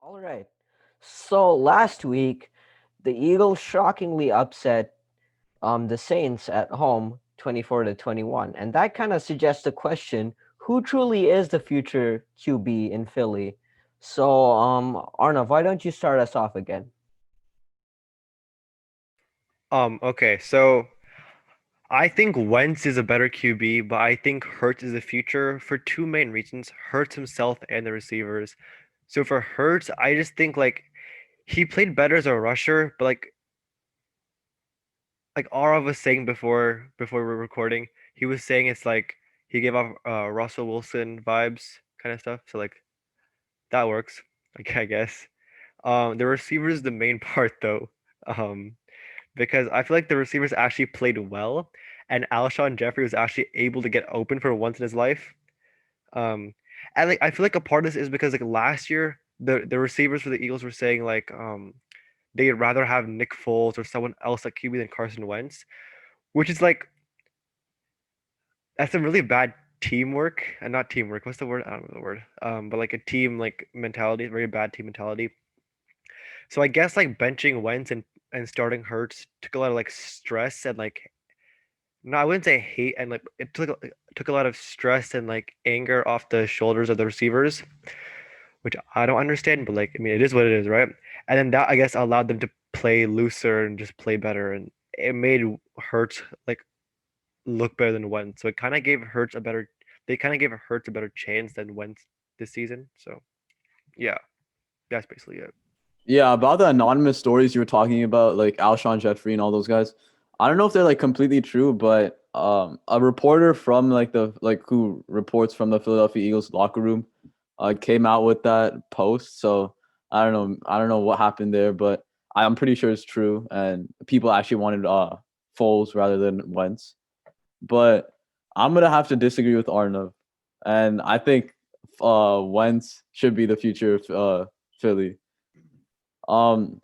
All right. So last week, the Eagles shockingly upset the Saints at home 24-21. And that kind of suggests the question, who truly is the future QB in Philly? So Arnav, why don't you start us off again? Okay, so I think Wentz is a better QB, but I think Hurts is the future for two main reasons, Hurts himself and the receivers. So for Hurts, I just think like he played better as a rusher, but like Ara was saying before we are recording, he was saying it's like he gave off Russell Wilson vibes kind of stuff. So like that works, like I guess. The receiver is the main part though. Um because I feel like the receivers actually played well, and Alshon Jeffrey was actually able to get open for once in his life. Um, and like I feel like a part of this is because like last year the receivers for the Eagles were saying like they'd rather have Nick Foles or someone else at QB than Carson Wentz, which is like that's some really bad teamwork and not teamwork. What's the word? I don't know the word. But like a team like mentality, very bad team mentality. So I guess like benching Wentz and starting Hurts took a lot of like stress and like no, I wouldn't say hate and like it took a lot of stress and like anger off the shoulders of the receivers, which I don't understand, but like I mean it is what it is, right? And then that I guess allowed them to play looser and just play better, and it made Hurts like look better than Wentz. So it kind of gave Hurts a better they kind of gave Hurts a better chance than Wentz this season. So yeah, that's basically it. Yeah, about the anonymous stories you were talking about, like Alshon Jeffrey and all those guys. I don't know if they're like completely true, but a reporter from like who reports from the Philadelphia Eagles locker room came out with that post. So I don't know what happened there, but I'm pretty sure it's true. And people actually wanted Foles rather than Wentz. But I'm gonna have to disagree with Arnav, and I think Wentz should be the future of Philly. Um,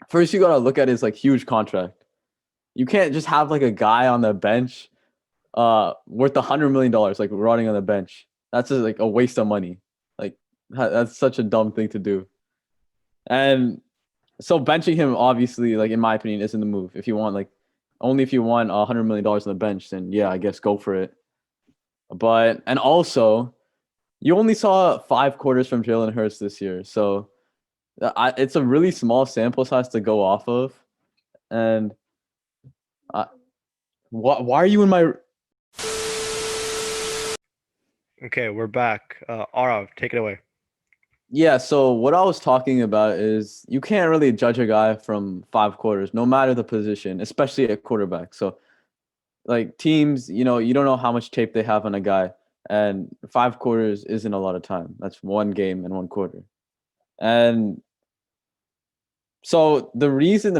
First you gotta look at his like huge contract. You can't just have like a guy on the bench worth $100 million like rotting on the bench. That's just like a waste of money. Like that's such a dumb thing to do. And so benching him obviously like in my opinion isn't the move. If you want like only if you want $100 million on the bench, then yeah, I guess go for it. But and also you only saw 5 quarters from Jalen Hurts this year, so it's a really small sample size to go off of. And I, why are you in my Okay, we're back. Arav, take it away. Yeah, so what I was talking about is you can't really judge a guy from 5 quarters, no matter the position, especially at quarterback. So like teams, you don't know how much tape they have on a guy, and 5 quarters isn't a lot of time. That's one game and one quarter. And so the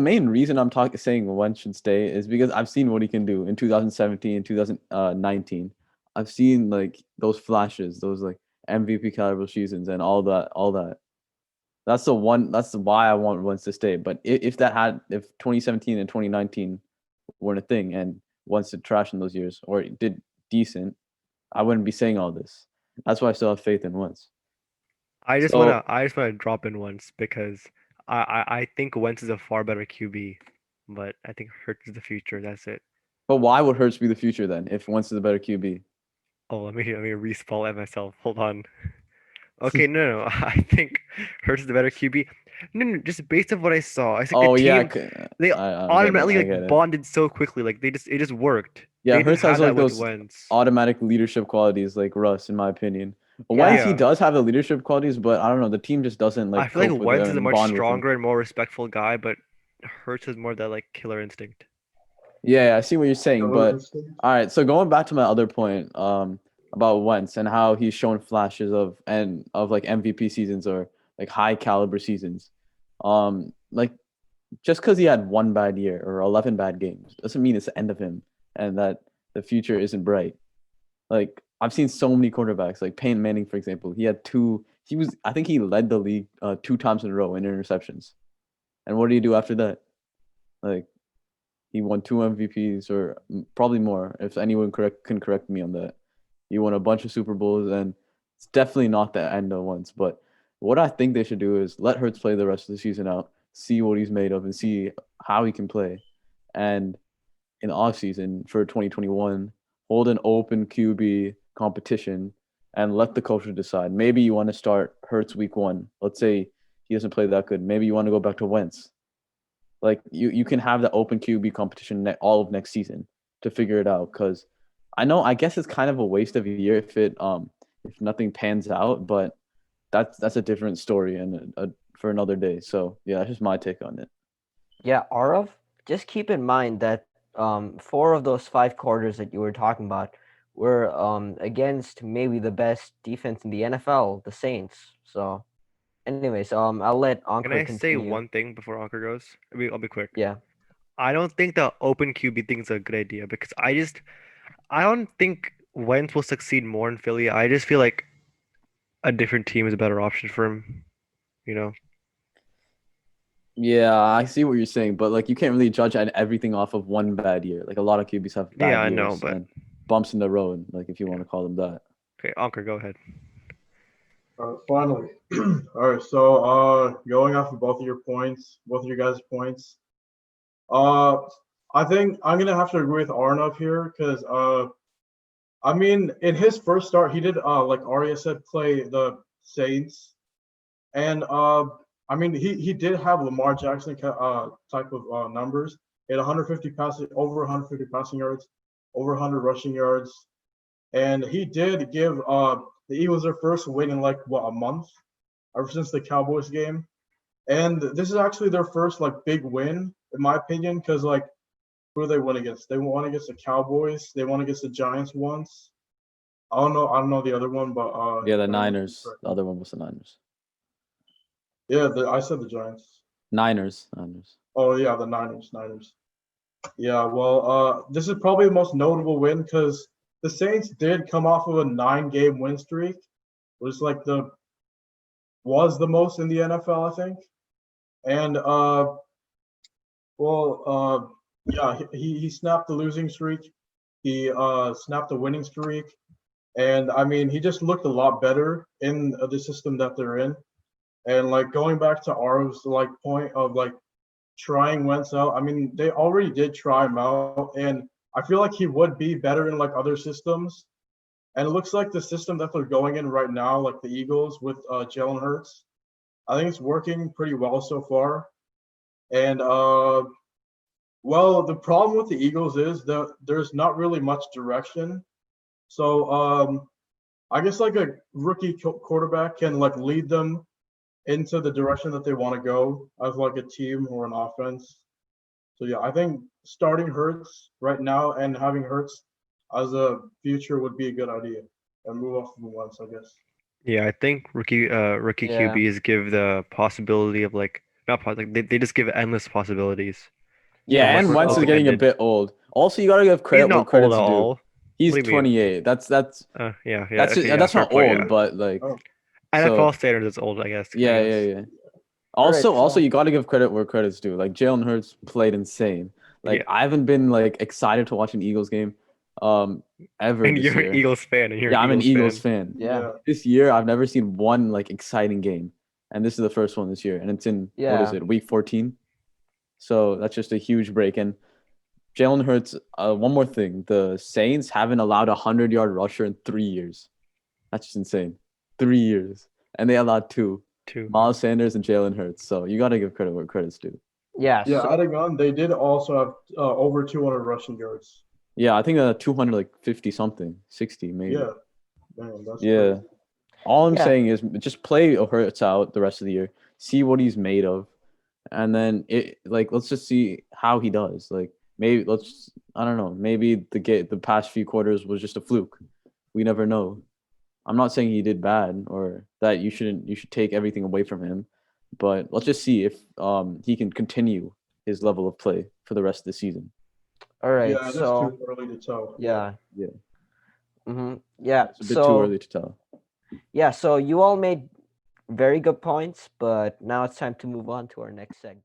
main reason I'm talking saying Wentz should stay is because I've seen what he can do in 2017, 2019. I've seen like those flashes, those like MVP caliber seasons and all that. That's the one. That's why I want Wentz to stay. But if 2017 and 2019 weren't a thing, and Wentz did trash in those years, or did decent, I wouldn't be saying all this. That's why I still have faith in Wentz. So, I just wanna drop in once because I think Wentz is a far better QB, but I think Hurts is the future. That's it. but why would Hurts be the future then? If Wentz is a better QB, Oh, let me respall at myself. Hold on. Okay, no, no, I think Hurts is the better QB. No, no, just based on what I saw, I think the oh yeah, team they I get it. automatically I get like it. bonded so quickly. Like it just worked. Yeah, They didn't Hurts has have like that with those Wentz. automatic leadership qualities, like Russ, in my opinion. Wentz, Yeah. he Yeah, does have the leadership qualities, but I don't know. The team just doesn't I like feel cope like with him Wentz is a and much bond with him. stronger and more respectful guy, but Hurts is more that like killer instinct. Yeah, I see what you're saying, but all right. So going back to my other point, about Wentz and how he's shown flashes of like MVP seasons or like high caliber seasons, like just because he had one bad year or 11 bad games doesn't mean it's the end of him and that the future isn't bright. Like I've seen so many quarterbacks, like Peyton Manning, for example. He had two. I think he led the league 2 times in a row in interceptions. And what do you do after that? Like he won 2 MVPs or probably more. If anyone can correct me on that, he won a bunch of Super Bowls, and it's definitely not the end of once. But what I think they should do is let Hurts play the rest of the season out, see what he's made of, and see how he can play. And in the offseason for 2021, hold an open QB competition and let the coaches decide. Maybe you want to start Hurts week one. Let's say he doesn't play that good. Maybe you want to go back to Wentz. Like you can have the open QB competition all of next season to figure it out. Because I guess it's kind of a waste of a year if nothing pans out, but that's a different story and for another day. So yeah, that's just my take on it. Yeah, Arav, just keep in mind that four of those 5 quarters that you were talking about were against maybe the best defense in the NFL, the Saints. So, anyways, I'll let Can Ankur I say continue. one thing before Anchor goes? I'll be quick. Yeah. I don't think the open QB thing is a good idea because I don't think Wentz will succeed more in Philly. I just feel like a different team is a better option for him. You know? Yeah, I see what you're saying, but like you can't really judge everything off of one bad year. Like a lot of QBs have Yeah, bad I know, years but and bumps in the road, like if you want yeah. to call them that. Okay, Anchor, go ahead. Finally. All right. So, going off of both of your points, both of your guys' points, uh, I think I'm gonna have to agree with Arnav here because, I mean, in his first start, he did, like Arya said, play the Saints, and I mean, he did have Lamar Jackson type of numbers. He had 150 passing, over 150 passing yards, over 100 rushing yards, and he did give the Eagles their first win in like what, a month, ever since the Cowboys game. And this is actually their first like big win, in my opinion, because like who do they win against? They won against the Cowboys. They won against the Giants once. I don't know the other one, but Yeah, the if anyone can Niners. correct The me. other one was the Niners. Yeah, I said the Giants. Niners. Oh yeah, the Niners. Yeah, well, this is probably the most notable win because the Saints did come off of a 9-game win streak, which is like the most in the NFL, I think. And well, yeah, he snapped the losing streak. He snapped the winning streak, and I mean, he just looked a lot better in the system that they're in. And like going back to Aro's like point of like trying Wentz out. I mean, they already did try him out, and I feel like he would be better in like other systems. And it looks like the system that they're going in right now, like the Eagles with Jalen Hurts, I think it's working pretty well so far. And well, the problem with the Eagles is that there's not really much direction. So I guess like a rookie quarterback can like lead them into the direction that they want to go as like a team or an offense. So yeah, I think starting Hurts right now and having Hurts as a future would be a good idea. And move off of the ones, I guess. Yeah, I think rookie Yeah. QBs give the possibility of like not like they just give endless possibilities Yeah, from Yeah. like and what's Wentz is So getting a open-ended. bit old. Also, you gotta give He's credit where not old at credit's due. all. What He's do you mean? 28. Yeah, yeah, That's okay, yeah, that's fair not point, old, yeah. but like Oh, NFL so. standards is old, I Yeah, yeah, guess. yeah. all right. Also, So you got to give credit where credit's due. Like Jalen Hurts played insane. Like Yeah. I haven't been like excited to watch an Eagles game, um, ever And this you're an year. Eagles fan, and you're Yeah, an I'm an Eagles Eagles fan. fan. yeah. yeah. This year, I've never seen one like exciting game, and this is the first one this year, and it's in what is Yeah. it, week 14? So that's just a huge break. And Jalen Hurts. One more thing: the Saints haven't allowed a 100-yard rusher in 3 years. That's just insane. 3 years, and they allowed two: Too. Miles Sanders and Jalen Hurts. So you got to give credit where credit's due. Yeah. Yeah, So adding on, they did also have over 200 rushing yards. Yeah, I think 200 like 50 something, 60 maybe. Yeah, man, that's Yeah. crazy. All I'm yeah. saying is just play Hurts out the rest of the year, see what he's made of, and then let's just see how he does. Like maybe I don't know, maybe the past few quarters was just a fluke. We never know. I'm not saying he did bad or that you should take everything away from him, but let's just see if he can continue his level of play for the rest of the season. All right. Yeah, it is So too early to tell. yeah. Yeah. Yeah. It's a bit too early to tell. Yeah. So you all made very good points, but now it's time to move on to our next segment.